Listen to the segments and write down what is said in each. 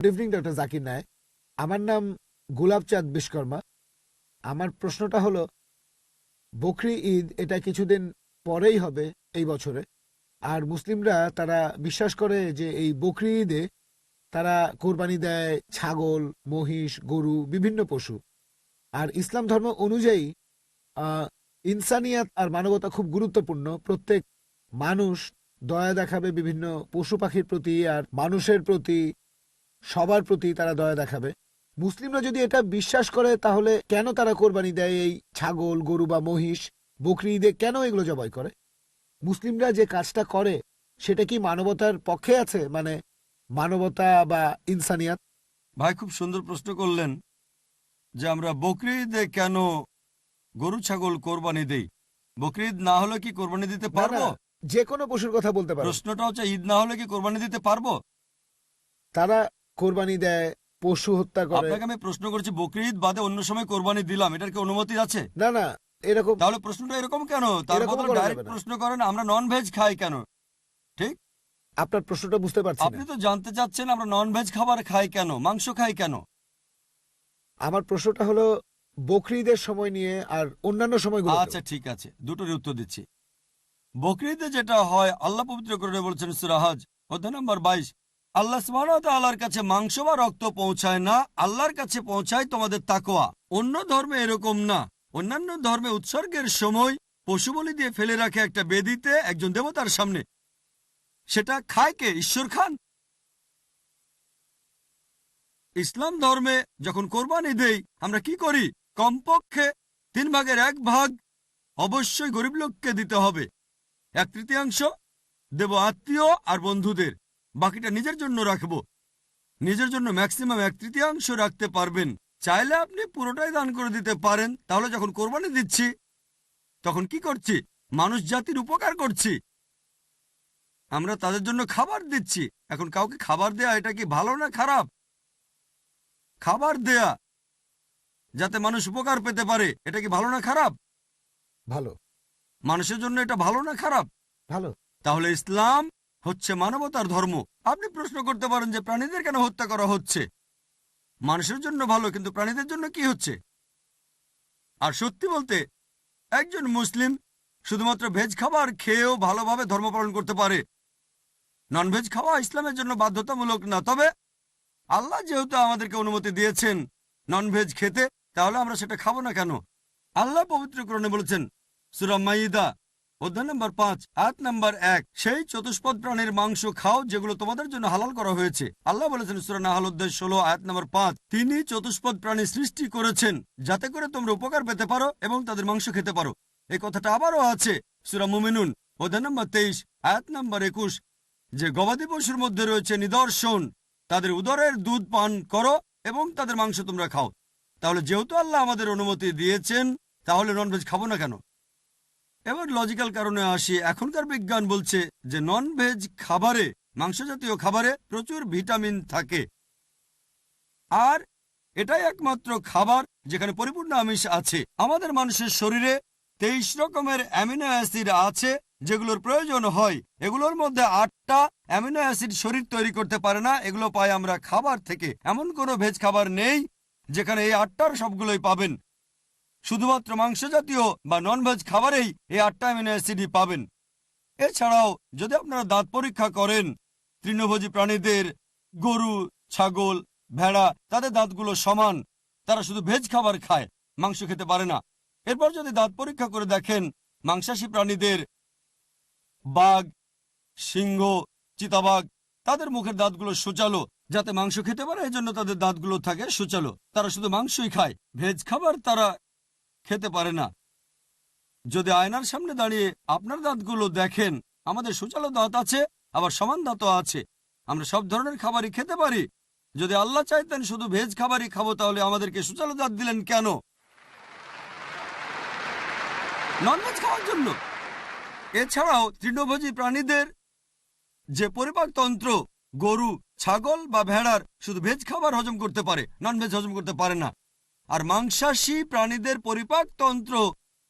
Good evening doctor Zakir Naik. আমার নাম গোলাপচাঁদ বিশ্বকর্মা। আমার প্রশ্নটা হলো, বকরি ঈদ এটা কিছুদিন পরেই হবে এই বছরে, আর মুসলিমরা তারা বিশ্বাস করে যে এই বকরি ঈদে তারা কোরবানি দেয় ছাগল, মহিষ, গরু, বিভিন্ন পশু। আর ইসলাম ধর্ম অনুযায়ী ইনসানিয়াত আর মানবতা খুব গুরুত্বপূর্ণ। প্রত্যেক মানুষ দয়া দেখাবে বিভিন্ন পশু পাখির প্রতি, আর মানুষের প্রতি, সবার প্রতি তারা দয়া দেখাবে। মুসলিমরা যদি এটা বিশ্বাস করে তাহলে কেন তারা কোরবানি দেয় এই ছাগল, গরু বা মহিষ? বকরি ঈদে কেন এগুলো জবাই করে? মুসলিমরা যে কাজটা করে সেটা কি মানবতার পক্ষে আছে, মানে মানবতা বা ইনসানিয়াত? ভাই খুব সুন্দর প্রশ্ন করলেন যে আমরা বকরি ঈদে কেন গরু ছাগল কোরবানি দেই। বকরি ঈদ না হলে কি কোরবানি দিতে না, পারবো? না, যে কোনো পশুর কথা বলতে পারো। প্রশ্নটা হচ্ছে ঈদ না হলে কি কোরবানি দিতে পারবো? তারা কোরবানি দেয়, পশু হত্যা করে। আপনাকে আমি প্রশ্ন করছি বকরি ঈদ বাদে অন্য সময় কোরবানি দিলাম, এটার কি অনুমতি আছে? না, না, এরকম তাহলে প্রশ্নটা এরকম কেন? তার এরকম বদলে করা যাবে ডাইরেক্ট না। প্রশ্ন করেন আমরা নন ভেজ খাই কেন। ঠিক, আপনার প্রশ্নটা বুঝতে পারছি আপনি না। তো জানতে চাচ্ছেন আমরা নন ভেজ খাবার খাই কেন, মাংস খাই কেন। আমার প্রশ্নটা হলো বকরি ঈদের সময় নিয়ে আর অন্যান্য সময়গুলো। আচ্ছা ঠিক আছে, দুটোরই উত্তর দিচ্ছি। বকরি ঈদে যেটা হয় আল্লাহ পবিত্র করে বলছেন সূরা হজ অধ্যায় নম্বর 22, আল্লাহ সুবহানাহু ওয়া তাআলার কাছে মাংস বা রক্ত পৌঁছায় না, আল্লাহর কাছে পৌঁছায় তোমাদের তাকওয়া। অন্য ধর্মে এরকম না। অন্যান্য ধর্মে উৎসর্গের সময় পশু বলি দিয়ে ফেলে রাখে একটা বেদিতে একজন দেবতার সামনে। সেটা খায় কে? ঈশ্বর খান। ইসলাম ধর্মে যখন কোরবানি দেই আমরা কি করি? কমপক্ষে 1/3 অবশ্যই গরিব লোককে দিতে হবে, 1/3 দেব আত্মীয় আর বন্ধুদের, বাকিটা নিজের জন্য রাখবো। নিজের জন্য ম্যাক্সিমাম 1/3 রাখতে পারবেন। চাইলে আপনি পুরোটাই দান করে দিতে পারেন। তাহলে যখন কোরবানি দিচ্ছি তখন কি করছি? মানুষ জাতির উপকার করছি। আমরা তাদের জন্য খাবার দিচ্ছি। এখন কাউকে খাবার দেয়া এটা কি ভালো না খারাপ? খাবার দেয়া যাতে মানুষ উপকার পেতে পারে এটা কি ভালো না খারাপ? ভালো। মানুষের জন্য এটা ভালো না খারাপ? ভালো। তাহলে ইসলাম হচ্ছে মানবতার ধর্ম। আপনি প্রশ্ন করতে পারেন যে প্রাণীদের কেন হত্যা করা হচ্ছে? মানুষের জন্য ভালো, কিন্তু প্রাণীদের জন্য কি হচ্ছে? আর সত্যি বলতে একজন মুসলিম শুধুমাত্র ভেজ খাবার খেয়েও ভালোভাবে ধর্ম পালন করতে পারে। ননভেজ খাওয়া ইসলামের জন্য বাধ্যতামূলক না। তবে আল্লাহ যেহেতু আমাদেরকে অনুমতি দিয়েছেন ননভেজ খেতে, তাহলে আমরা সেটা খাবো না কেন? আল্লাহ পবিত্র কোরআনে বলেছেন সূরা মাইদা অধ্যায় নম্বর 5 আয়াত নম্বর 1, সেই চতুষ্পদ প্রাণীর মাংস খাও যেগুলো তোমাদের জন্য হালাল করা হয়েছে। আল্লাহ বলেছেন সূরা নাহল অধ্যায় 16 আয়াত নম্বর 5, তিনি চতুষ্পদ প্রাণী সৃষ্টি করেছেন যাতে করে তোমরা উপকার পেতে পারো এবং তাদের মাংস খেতে পারো। এই কথাটা আবারও আছে সূরা মুমিনুন অধ্যায় নম্বর 23 আয়াত নম্বর 21, যে গবাদি পশুর মধ্যে রয়েছে নিদর্শন, তাদের উদরের দুধ পান করো এবং তাদের মাংস তোমরা খাও। তাহলে যেহেতু আল্লাহ আমাদের অনুমতি দিয়েছেন, তাহলে ননভেজ খাবো না কেন? এবার লজিক্যাল কারণে আসি। এখনকার বিজ্ঞান বলছে যে নন ভেজ খাবারে, মাংস জাতীয় খাবারে প্রচুর ভিটামিন থাকে, আর এটাই একমাত্র খাবার যেখানে পরিপূর্ণ আমিষ আছে। আমাদের মানুষের শরীরে 23 রকমের অ্যামিনো অ্যাসিড আছে যেগুলোর প্রয়োজন হয়। এগুলোর মধ্যে 8টা অ্যামিনো অ্যাসিড শরীর তৈরি করতে পারে না, এগুলো পাই আমরা খাবার থেকে। এমন কোনো ভেজ খাবার নেই যেখানে এই 8টার সবগুলোই পাবেন। শুধুমাত্র মাংস জাতীয় বা নন ভেজ খাবারেই এই 8টা অ্যামিনো অ্যাসিডই পাবেন। এছাড়াও যদি আপনারা দাঁত পরীক্ষা করেন তৃণভোজী প্রাণীদের, গরু, ছাগল, ভেড়া, তাদের দাঁতগুলো সমান। তারা শুধু ভেজ খাবার খায়, মাংস খেতে পারে না। এরপর যদি দাঁত পরীক্ষা করে দেখেন মাংসাশী প্রাণীদের, বাঘ, সিংহ, চিতাবাঘ, তাদের মুখের দাঁতগুলো সূচালো যাতে মাংস খেতে পারে, এজন্য তাদের দাঁতগুলো থাকে সূচালো। তারা শুধু মাংসই খায়, ভেজ খাবার তারা খেতে পারে না। যদি আয়নার সামনে দাঁড়িয়ে আপনার দাঁতগুলো দেখেন, আমাদের সূচালো দাঁত আছে, আবার সমান দাঁতও আছে। আমরা সব ধরনের খাবারই খেতে পারি। যদি আল্লাহ চাইতেন শুধু ভেজ খাবারই খাবো, তাহলে আমাদেরকে সূচালো দাঁত দিলেন কেন? ননভেজ খাওয়ার জন্য। এছাড়াও তৃণভোজী প্রাণীদের যে পরিপাকতন্ত্র, গরু, ছাগল বা ভেড়ার শুধু ভেজ খাবার হজম করতে পারে, ননভেজ হজম করতে পারে না। আর মাংসাশী প্রাণীদের পরিপাকতন্ত্র,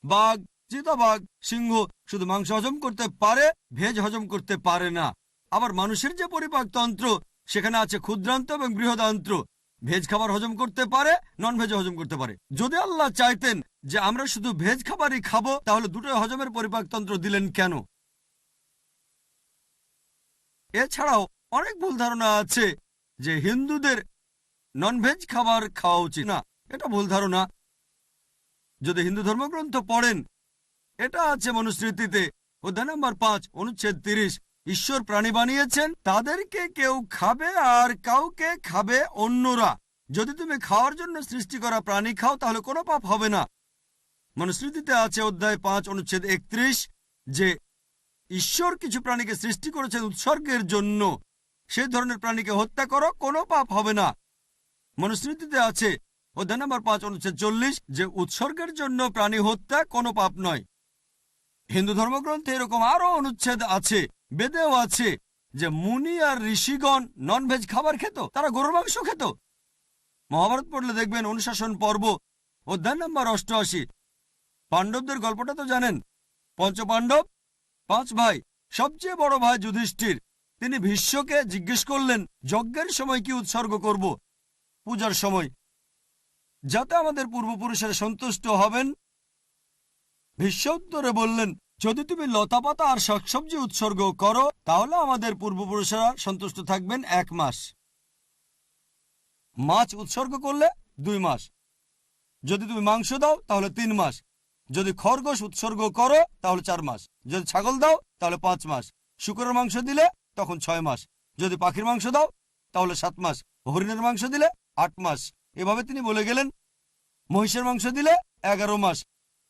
বাঘ, চিতাবাঘ, সিংহ শুধু মাংস হজম করতে পারে, ভেজ হজম করতে পারে না। আবার মানুষের যে পরিপাকতন্ত্র সেখানে আছে ক্ষুদ্রান্ত এবং বৃহদান্ত্র। ভেজ খাবার হজম করতে পারে, নন ভেজ হজম করতে পারে। যদি আল্লাহ চাইতেন যে আমরা শুধু ভেজ খাবারই খাবো, তাহলে দুটোই হজমের পরিপাকতন্ত্র দিলেন কেন? এছাড়াও অনেক ভুল ধারণা আছে যে হিন্দুদের নন ভেজ খাবার খাওয়া উচিত না। এটা ভুল ধারণা। যদি হিন্দু ধর্মগ্রন্থ পড়েন, এটা আছে মনুস্মৃতিতে অধ্যায় নম্বর 5 অনুচ্ছেদ 30। ঈশ্বর প্রাণী বানিয়েছেন, তাদেরকে কেউ খাবে আর কাউকে খাবে অন্যরা। যদি তুমি খাওয়ার জন্য সৃষ্টি করা প্রাণী খাও তাহলে কোনো পাপ হবে না। মনুস্মৃতিতে আছে অধ্যায় 5 অনুচ্ছেদ 31 যে ঈশ্বর কিছু প্রাণীকে সৃষ্টি করেছেন উৎসর্গের জন্য। সেই ধরনের প্রাণীকে হত্যা করো, কোনো পাপ হবে না। মনুস্মৃতিতে আছে অধ্যায় নম্বর 5 অনুচ্ছেদ 40 যে উৎসর্গের জন্য প্রাণী হত্যা কোনো পাপ নয়। হিন্দু ধর্মগ্রন্থে এরকম আরো অনুচ্ছেদ আছে, বেদেও আছে যে মুনি আর ঋষিগণ নন ভেজ খাবার খেত, তারা গরুর মাংস খেত। মহাভারত পড়লে দেখবেন অনুশাসন পর্ব অধ্যায় নম্বর 88। পাণ্ডবদের গল্পটা তো জানেন। পঞ্চপাণ্ডব 5 ভাই, সবচেয়ে বড় ভাই যুধিষ্ঠির, তিনি ভীষ্মকে জিজ্ঞেস করলেন যজ্ঞের সময় কি উৎসর্গ করব, পূজার সময়, যাতে আমাদের পূর্বপুরুষেরা সন্তুষ্ট হবেন। ভীষ্ম উত্তরে বললেন, যদি তুমি লতাপাতা আর শাকসবজি উৎসর্গ করো তাহলে আমাদের পূর্বপুরুষেরা সন্তুষ্ট থাকবেন 1 মাস। মাছ উৎসর্গ করলে 2 মাস। যদি তুমি মাংস দাও তাহলে 3 মাস। যদি খরগোশ উৎসর্গ করো তাহলে 4 মাস। যদি ছাগল দাও তাহলে 5 মাস। শূকরের মাংস দিলে তখন 6 মাস। যদি পাখির মাংস দাও তাহলে 7 মাস। হরিণের মাংস দিলে 8 মাস। এভাবে তিনি বলে গেলেন। মহিষের মাংস দিলে 11 মাস।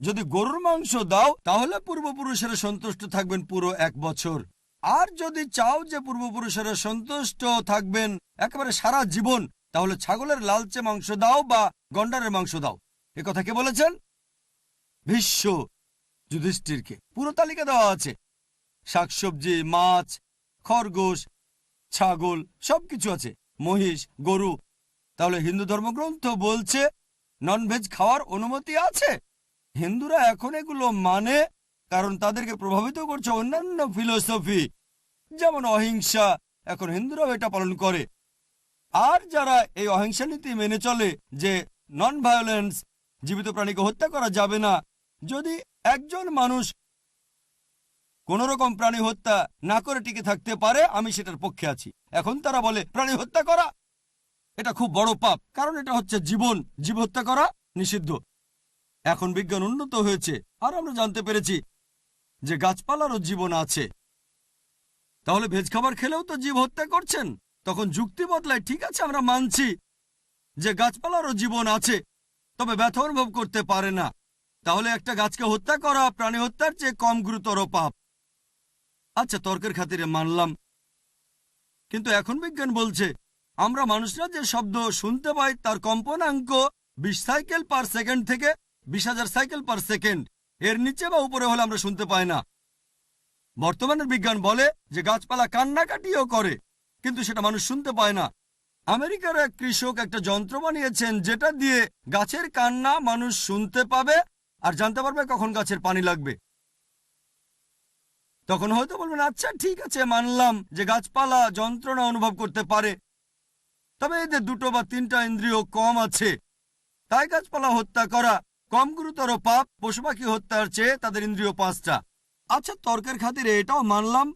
যদি গরুর মাংস দাও তাহলে পূর্বপুরুষেরা সন্তুষ্ট থাকবেন পুরো 1 বছর। আর যদি চাও যে পূর্বপুরুষেরা সন্তুষ্ট থাকবেন একেবারে সারা জীবন, তাহলে ছাগলের লালচে মাংস দাও বা গন্ডারের মাংস দাও। এ কথা কে বলেছেন? ভীষ্ম যুধিষ্ঠিরকে। পুরো তালিকা দেওয়া আছে, শাকসবজি, মাছ, খরগোশ, ছাগল, সবকিছু আছে, মহিষ, গরু। তাহলে হিন্দু ধর্মগ্রন্থ বলছে নন ভেজ খাওয়ার অনুমতি আছে। হিন্দুরা এখন এগুলো মানে কারণ তাদেরকে প্রভাবিত করছে অন্যান্য ফিলোসফি, যেমন অহিংসা। এখন হিন্দুরাও এটা পালন করে। আর যারা এই অহিংসা নীতি মেনে চলে যে নন ভায়োলেন্স, জীবিত প্রাণীকে হত্যা করা যাবে না, যদি একজন মানুষ কোন রকম প্রাণী হত্যা না করে টিকে থাকতে পারে, আমি সেটার পক্ষে আছি। এখন তারা বলে প্রাণী হত্যা করা এটা খুব বড় পাপ, কারণ এটা হচ্ছে জীবন, জীব হত্যা করা নিষিদ্ধ। এখন বিজ্ঞান উন্নত হয়েছে আর আমরা জানতে পেরেছি যে গাছপালারও জীবন আছে। তাহলে ভেজ খাবার খেলেও তো জীব হত্যা করছেন। তখন যুক্তি বদলায়, ঠিক আছে আমরা মানছি যে গাছপালারও জীবন আছে, তবে ব্যথা অনুভব করতে পারে না। তাহলে একটা গাছকে হত্যা করা প্রাণী হত্যার চেয়ে কম গুরুতর পাপ। আচ্ছা, তর্কের খাতিরে মানলাম, কিন্তু এখন বিজ্ঞান বলছে আমরা মানুষরা যে শব্দ শুনতে পাই তার কম্পনাঙ্ক 20 সাইকেল পার সেকেন্ড থেকে 20,000 সাইকেল পার সেকেন্ড। এর নিচে বা উপরে হলে আমরা শুনতে পাই না। বর্তমানের বিজ্ঞান বলে যে গাছপালা কান্নাকাটিও করে, কিন্তু সেটা মানুষ শুনতে পায় না। আমেরিকার এক কৃষক একটা যন্ত্র বানিয়েছেন যেটা দিয়ে গাছের কান্না মানুষ শুনতে পাবে আর জানতে পারবে কখন গাছের পানি লাগবে। তখন হয়তো বলবেন, আচ্ছা ঠিক আছে, মানলাম যে গাছপালা যন্ত্রণা অনুভব করতে পারে, তবে এদের 2 বা 3টা ইন্দ্রিয় কম আছে, তাই গাছপালা হত্যা করা কম গুরুতর পাপ পশু পাখি হত্যার চেয়ে তাদের ইন্দ্রিয় 5টা। আচ্ছা, তর্কের খাতিরে এটাও মানলাম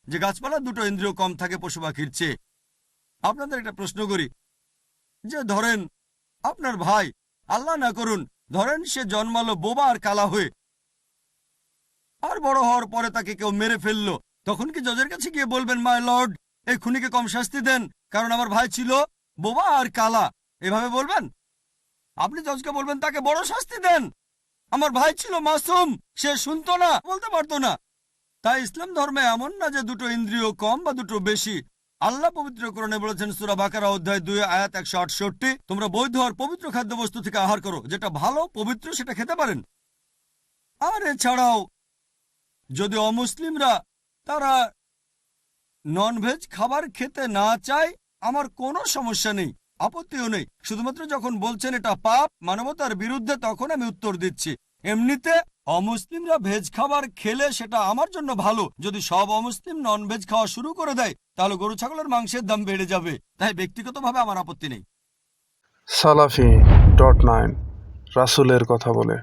যে গাছপালা 2টো ইন্দ্রিয় কম থাকে পশু পাখির চেয়ে। আপনাদের একটা প্রশ্ন করি, যে ধরেন আপনার ভাই, আল্লাহ না করুন, ধরেন সে জন্মালো বোবা আর কালা হয়ে, আর বড় হওয়ার পরে তাকে কেউ মেরে ফেললো, তখন কি জজের কাছে গিয়ে বলবেন, মাই লর্ড, এই খুনিকে কম শাস্তি দেন কারণ আমার ভাই ছিল বোবা আর কালা? এভাবে বলবেন? আপনি জজকে বলবেন তাকে বড় শাস্তি দেন, আমার ভাই ছিল মাসুম, সে শুনতো না, বলতে পারতো না। তাই ইসলাম ধর্মে এমন না যে 2টো ইন্দ্রিয় কম বা 2টো বেশি। আল্লাহ পবিত্র কোরআনে বলেছেন সূরা বাকারা অধ্যায় 2 আয়াত 168, তোমরা বৈধ আর পবিত্র খাদ্যবস্তু থেকে আহার করো, যেটা ভালো পবিত্র সেটা খেতে পারেন। আর এছাড়াও যদি অমুসলিমরা তারা নন ভেজ খাবার খেতে না চায়, আমার কোনো সমস্যা নেই, আপত্তিও নেই। শুধুমাত্র যখন বলছেন এটা পাপ, মানবতার বিরুদ্ধে, তখন আমি উত্তর দিচ্ছি। এমনিতে অমুসলিমরা ভেজ খাবার খেলে সেটা আমার জন্য ভালো। যদি সব অমুসলিম নন ভেজ খাওয়া শুরু করে দেয় তাহলে গরু ছাগলের মাংসের দাম বেড়ে যাবে। তাই ব্যক্তিগতভাবে আমার আপত্তি নেই। সালাফি.9 রাসূলের কথা বলে।